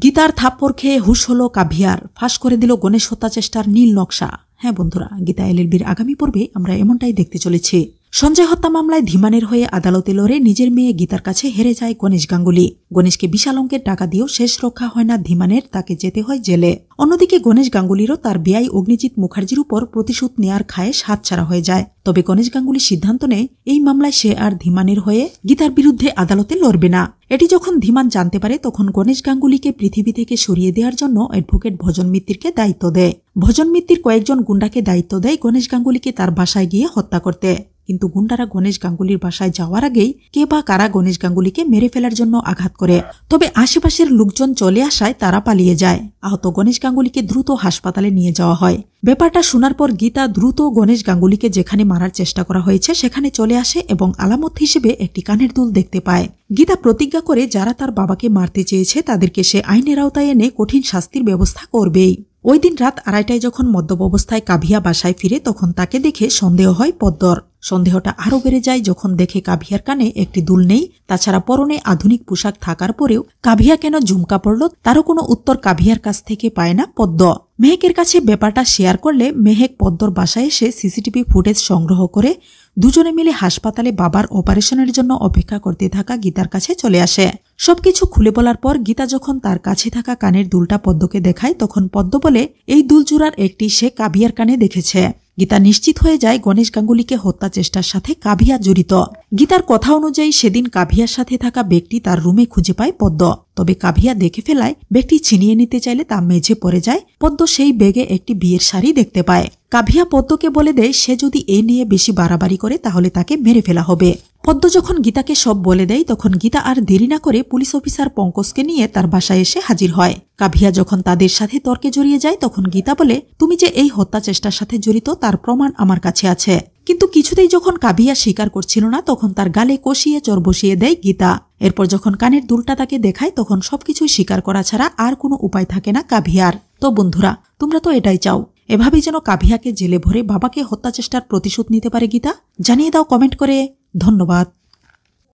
গীতার থাপ্পড় খেয়ে হুশ হলো কাভিয়ার, ফাঁস করে দিল গণেশ হত্যা চেষ্টার নীল নকশা। হ্যাঁ বন্ধুরা, গীতা এলএলবির আগামী পর্বে আমরা এমনটাই দেখতে চলেছি। সঞ্জয় হত্যা মামলায় ধীমানের হয়ে আদালতে লড়ে নিজের মেয়ে গীতার কাছে হেরে যায় গণেশ গাঙ্গুলি। গণেশকে বিশাল অঙ্কের টাকা দিয়েও শেষ রক্ষা হয় না ধীমানের, তাকে যেতে হয় জেলে। অন্যদিকে গণেশ গাঙ্গুলিরও তার বেয়াই অগ্নিজিৎ মুখার্জির উপর প্রতিশোধ নেয়ার খায়েশ হাতছাড়া হয়ে যায়। তবে গণেশ গাঙ্গুলি সিদ্ধান্ত নেয় এই মামলায় সে আর ধীমানের হয়ে গীতার বিরুদ্ধে আদালতে লড়বে না। এটি যখন ধীমান জানতে পারে তখন গণেশ গাঙ্গুলিকে পৃথিবী থেকে সরিয়ে দেওয়ার জন্য অ্যাডভোকেট ভজন মিত্তিরকে দায়িত্ব দেয়। ভজন মিত্তির কয়েকজন গুন্ডাকে দায়িত্ব দেয় গণেশ গাঙ্গুলিকে তার বাসায় গিয়ে হত্যা করতে। কিন্তু গুন্ডারা গণেশ গাঙ্গুলির বাসায় যাওয়ার আগেই কে বা কারা গণেশ গাঙ্গুলিকে মেরে ফেলার জন্য আঘাত করে। তবে আশেপাশের লোকজন চলে আসায় তারা পালিয়ে যায়। আহত গণেশ গাঙ্গুলিকে দ্রুত হাসপাতালে নিয়ে যাওয়া হয়। ব্যাপারটা শোনার পর গীতা দ্রুত গণেশ গাঙ্গুলিকে যেখানে মারার চেষ্টা করা হয়েছে সেখানে চলে আসে এবং আলামত হিসেবে একটি কানের দুল দেখতে পায়। গীতা প্রতিজ্ঞা করে যারা তার বাবাকে মারতে চেয়েছে তাদেরকে সে আইনের আওতায় এনে কঠিন শাস্তির ব্যবস্থা করবেই। ওই দিন রাত 2:30টায় যখন মদ্যপ অবস্থায় কাভিয়া বাসায় ফিরে তখন তাকে দেখে সন্দেহ হয় পদ্মর। সন্দেহটা আরও বেড়ে যায় যখন দেখে কাভিয়ার কানে একটি দুল নেই। তাছাড়া পরনে আধুনিক পোশাক থাকার পরেও কাভিয়া কেন ঝুমকা পড়ল তারও কোনো উত্তর কাভিয়ার কাছ থেকে পায় না পদ্ম। মেহেকের কাছে ব্যাপারটা শেয়ার করলে মেহেক পদ্মর বাসায় এসে সিসিটিভি ফুটেজ সংগ্রহ করে দুজনে মিলে হাসপাতালে বাবার অপারেশনের জন্য অপেক্ষা করতে থাকা গীতার কাছে চলে আসে। সবকিছু খুলে বলার পর গীতা যখন তার কাছে থাকা কানের দুলটা পদ্মকে দেখায় তখন পদ্ম বলে এই দুল জোড়ার একটি সে কাভিয়ার কানে দেখেছে। গীতা নিশ্চিত হয়ে যায় গণেশ গাঙ্গুলিকে হত্যা চেষ্টার সাথে কাভিয়া জড়িত। গীতার কথা অনুযায়ী সেদিন কাভিয়ার সাথে থাকা ব্যক্তি তার রুমে খুঁজে পায় পদ্ম। তবে কাভিয়া দেখে ফেলায় ব্যক্তি ছিনিয়ে নিতে চাইলে তা মেঝে পড়ে যায়। পদ্ম সেই ব্যাগে একটি বিয়ের শাড়ি দেখতে পায়। কাভিয়া পদ্মকে বলে দেয় সে যদি এ নিয়ে বেশি বাড়াবাড়ি করে তাহলে তাকে মেরে ফেলা হবে। পদ্ম যখন গীতাকে সব বলে দেয় তখন গীতা আর দেরি না করে পুলিশ অফিসার পঙ্কজকে নিয়ে তার বাসায় এসে হাজির হয়। কাভিয়া যখন তাদের সাথে তর্কে জড়িয়ে যায় তখন গীতা বলে তুমি যে এই হত্যা চেষ্টার সাথে জড়িত তার প্রমাণ আমার কাছে আছে। কিন্তু কিছুতেই যখন কাভিয়া স্বীকার করছিল না তখন তার গালে কষিয়ে চর বসিয়ে দেয় গীতা। এরপর যখন কানের দুলটা তাকে দেখায় তখন সবকিছুই স্বীকার করা ছাড়া আর কোনো উপায় থাকে না কাভিয়ার। তো বন্ধুরা, তোমরা তো এটাই চাও, এভাবেই যেন কাভিয়াকে জেলে ভরে বাবাকে হত্যা চেষ্টার প্রতিশোধ নিতে পারে গীতা। জানিয়ে দাও কমেন্ট করে। ধন্যবাদ।